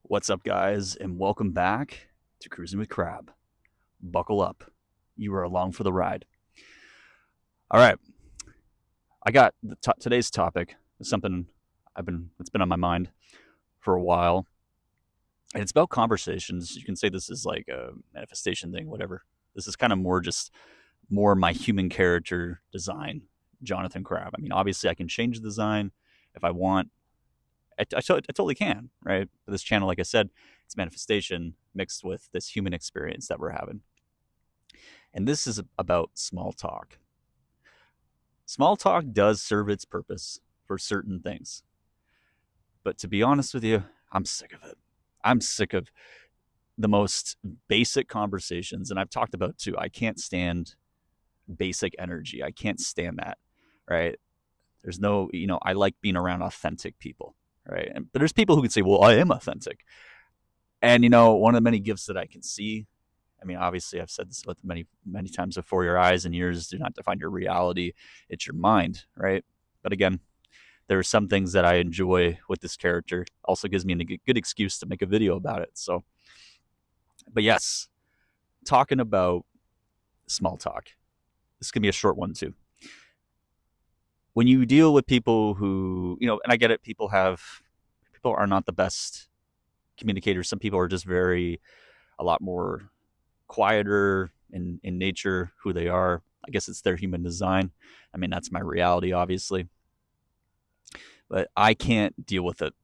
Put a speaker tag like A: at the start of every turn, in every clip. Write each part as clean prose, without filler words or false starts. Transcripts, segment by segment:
A: What's up, guys, and welcome back to Cruising with Crab. Buckle up. You are along for the ride. All right, I got today's topic is something it's been on my mind for a while, and it's about conversations. You can say this is like a manifestation thing, whatever. This is kind of more my human character design, Jonathan Crab. I mean, obviously, I can change the design if I want. I totally can, right? For this channel, like I said, it's manifestation mixed with this human experience that we're having. And this is about small talk. Small talk does serve its purpose for certain things. But to be honest with you, I'm sick of it. I'm sick of the most basic conversations. And I've talked about too. I can't stand basic energy. I can't stand that, right? There's no, I like being around authentic people, right? But there's people who can say, well, I am authentic. And, one of the many gifts that I can see, I mean, obviously, I've said this about many, many times before, your eyes and ears do not define your reality. It's your mind, right? But again, there are some things that I enjoy with this character. Also gives me a good excuse to make a video about it. So, but yes, talking about small talk. This can be a short one too. When you deal with people who, and I get it, people are not the best communicators. Some people are just a lot more quieter in nature, who they are. I guess it's their human design. I mean, that's my reality, obviously. But I can't deal with it.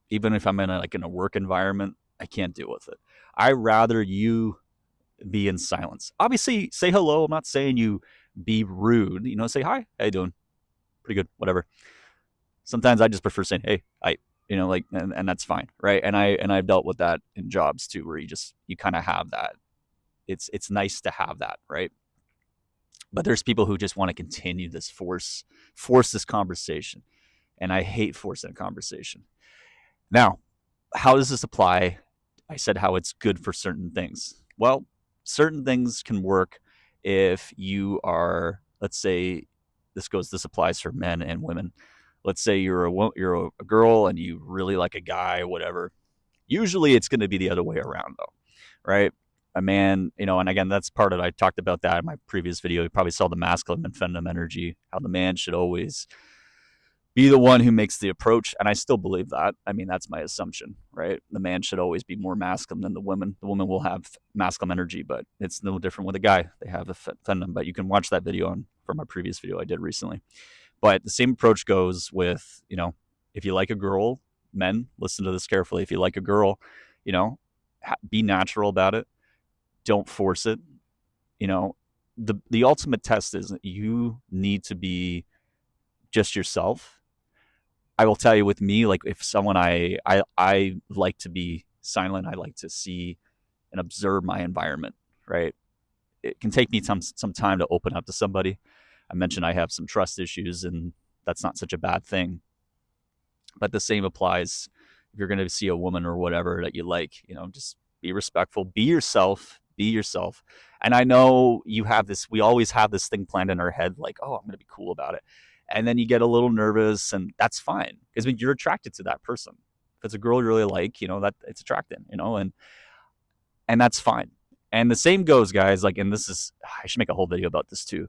A: Even if I'm in a work environment, I can't deal with it. I rather you be in silence. Obviously, say hello. I'm not saying you be rude. Say hi. How you doing? Pretty good. Whatever. Sometimes I just prefer saying, hey, I, and that's fine, right? I've dealt with that in jobs too, where you kind of have that. It's nice to have that, right? But there's people who just want to continue this force this conversation, and I hate forcing a conversation. Now, how does this apply? I said how it's good for certain things. Well, certain things can work if you are, let's say, this applies for men and women. Let's say you're a girl and you really like a guy, whatever. Usually, it's going to be the other way around, though, right? A man, and again, that's part of it. I talked about that in my previous video. You probably saw the masculine and feminine energy, how the man should always be the one who makes the approach. And I still believe that. I mean, that's my assumption, right? The man should always be more masculine than the woman. The woman will have masculine energy, but it's no different with a guy. They have the feminine, but you can watch that video from my previous video I did recently. But the same approach goes with, if you like a girl, men, listen to this carefully. If you like a girl, be natural about it. Don't force it. The ultimate test is you need to be just yourself. I will tell you, with me, like, if someone I like to be silent. I like to see and observe my environment, right? It can take me some time to open up to somebody. I mentioned I have some trust issues, and that's not such a bad thing. But the same applies if you're going to see a woman or whatever that you like. Just be respectful, be yourself, be yourself. And I know we always have this thing planned in our head, like, oh, I'm going to be cool about it. And then you get a little nervous, and that's fine, because when you're attracted to that person, if it's a girl you really like, that it's attracting, and that's fine. And the same goes, guys, like, and I should make a whole video about this too,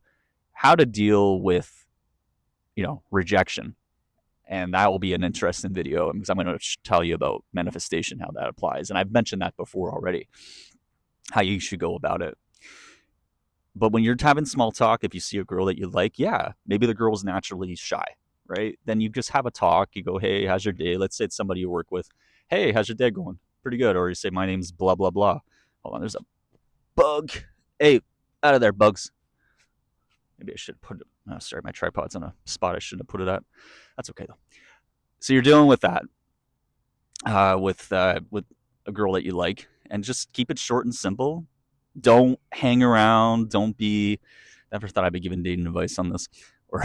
A: how to deal with, rejection. And that will be an interesting video, because I'm going to tell you about manifestation, how that applies. And I've mentioned that before already, how you should go about it. But when you're having small talk, if you see a girl that you like, yeah, maybe the girl's naturally shy, right? Then you just have a talk. You go, hey, how's your day? Let's say it's somebody you work with. Hey, how's your day going? Pretty good. Or you say, my name's blah, blah, blah. Hold on, there's a bug. Hey, out of there, bugs. Maybe I should put it. Oh, sorry, my tripod's on a spot I shouldn't have put it at. That's okay, though. So you're dealing with that, with a girl that you like, and just keep it short and simple. Don't hang around. Don't be. Never thought I'd be giving dating advice on this, or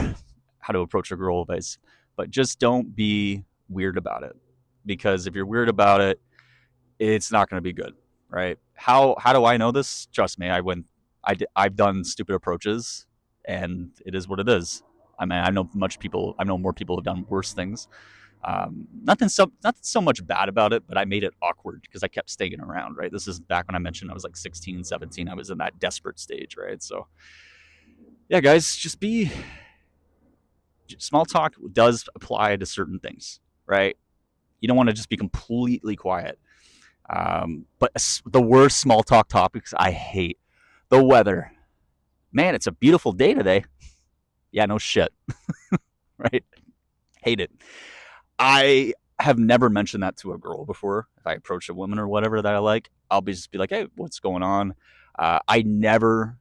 A: how to approach a girl advice. But just don't be weird about it, because if you're weird about it, it's not going to be good, right? How do I know this? Trust me, I've done stupid approaches, and it is what it is. I mean, I know more people have done worse things. Nothing not so much bad about it, but I made it awkward because I kept staying around, right? This is back when I mentioned I was like 16, 17. I was in that desperate stage, right? So yeah, guys, just be small talk does apply to certain things, right? You don't want to just be completely quiet. But the worst small talk topics I hate: the weather. Man, it's a beautiful day today. Yeah, no shit, right? Hate it. I have never mentioned that to a girl before. If I approach a woman or whatever that I like, I'll just be like, "Hey, what's going on?" I never,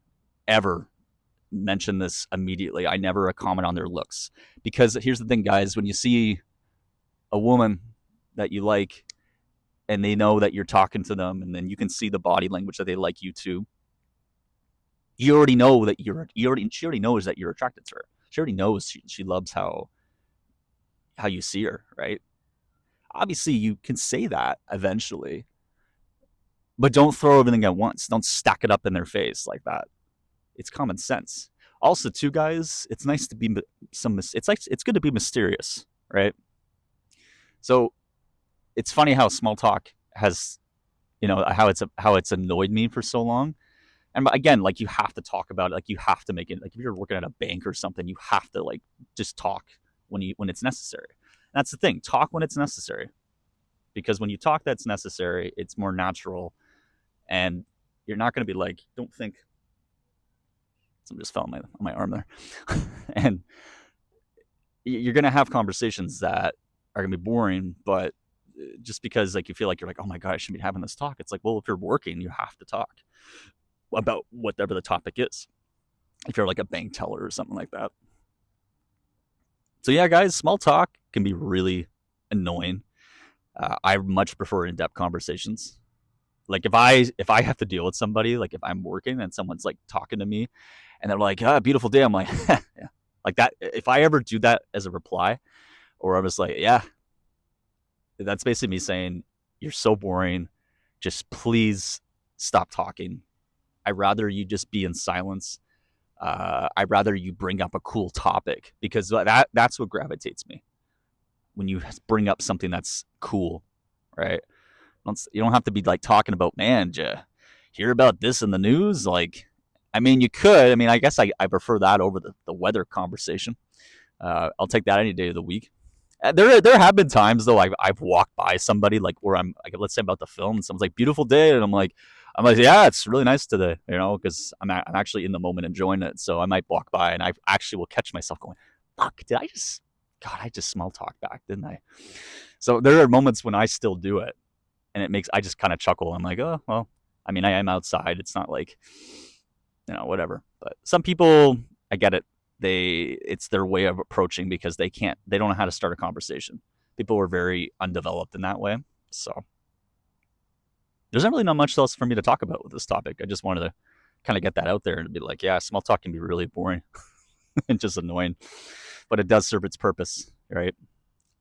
A: ever mention this immediately. I never comment on their looks because here's the thing, guys: when you see a woman that you like and they know that you're talking to them, and then you can see the body language that they like you too. You already know that she already knows that you're attracted to her. She already knows she loves how you see her, right? Obviously, you can say that eventually, but don't throw everything at once. Don't stack it up in their face like that. It's common sense. Also, too, guys, it's nice to be it's good to be mysterious, right? So it's funny how small talk has, how it's annoyed me for so long. And again, like, you have to talk about it. Like, you have to make it. Like, if you're working at a bank or something, you have to, like, just talk when it's necessary. And that's the thing. Talk when it's necessary, because when you talk that's necessary, it's more natural, and you're not going to be like, don't think. Something just fell on my arm there, and you're going to have conversations that are going to be boring, but just because, like, you feel like you're like, oh my god, I shouldn't be having this talk. It's like, well, if you're working, you have to talk about whatever the topic is. If you're like a bank teller or something like that. So yeah, guys, small talk can be really annoying. I much prefer in-depth conversations. Like, if I have to deal with somebody, like if I'm working and someone's like talking to me and they're like, "Ah, beautiful day," I'm like, yeah. Like that. If I ever do that as a reply, or I was like, "Yeah," that's basically me saying, "You're so boring. Just please stop talking. I'd rather you just be in silence. I'd rather you bring up a cool topic, because that's what gravitates me. When you bring up something that's cool, right? You don't have to be like talking about, man, did you hear about this in the news? Like, I mean, you could. I mean, I guess I prefer that over the weather conversation. I'll take that any day of the week. There have been times though I've walked by somebody, like, where I'm like, let's say about the film, and someone's like, beautiful day, and I'm like, yeah, it's really nice today, because I'm actually in the moment enjoying it. So I might walk by and I actually will catch myself going, fuck, I just small talk back, didn't I? So there are moments when I still do it, and I just kind of chuckle. I'm like, oh well, I mean, I am outside. It's not like, whatever. But some people, I get it. It's their way of approaching, because they don't know how to start a conversation. People are very undeveloped in that way. So there's not much else for me to talk about with this topic. I just wanted to kind of get that out there and be like, yeah, small talk can be really boring and just annoying, but it does serve its purpose, right?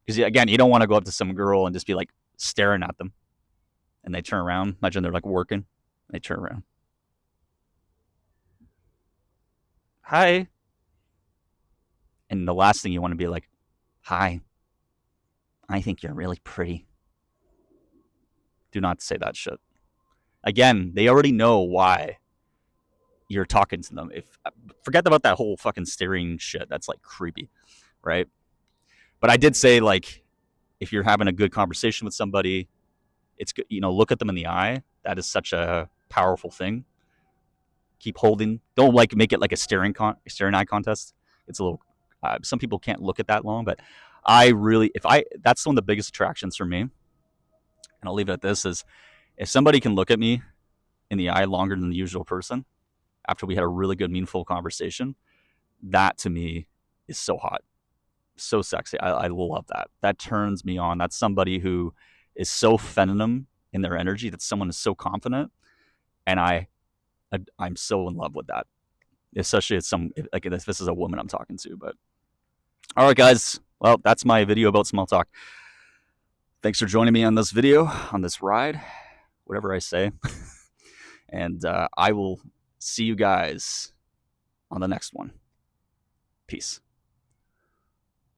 A: Because again, you don't want to go up to some girl and just be like staring at them, and they turn around. Imagine they're like working, they turn around, hi, and the last thing you want to be like, hi, I think you're really pretty. Do not say that shit. Again, they already know why you're talking to them. If Forget about that whole fucking staring shit. That's like creepy, right? But I did say, like, if you're having a good conversation with somebody, it's good. Look at them in the eye. That is such a powerful thing. Keep holding. Don't like make it like a staring eye contest. It's a little. Some people can't look at that long, but I really, if I, that's one of the biggest attractions for me. And I'll leave it at this: is if somebody can look at me in the eye longer than the usual person after we had a really good, meaningful conversation, that to me is so hot, so sexy. I love that. That turns me on. That's somebody who is so feminine in their energy. That someone is so confident, and I'm so in love with that. Especially if this is a woman I'm talking to. But all right, guys. Well, that's my video about small talk. Thanks for joining me on this video, on this ride, whatever I say. And I will see you guys on the next one. Peace.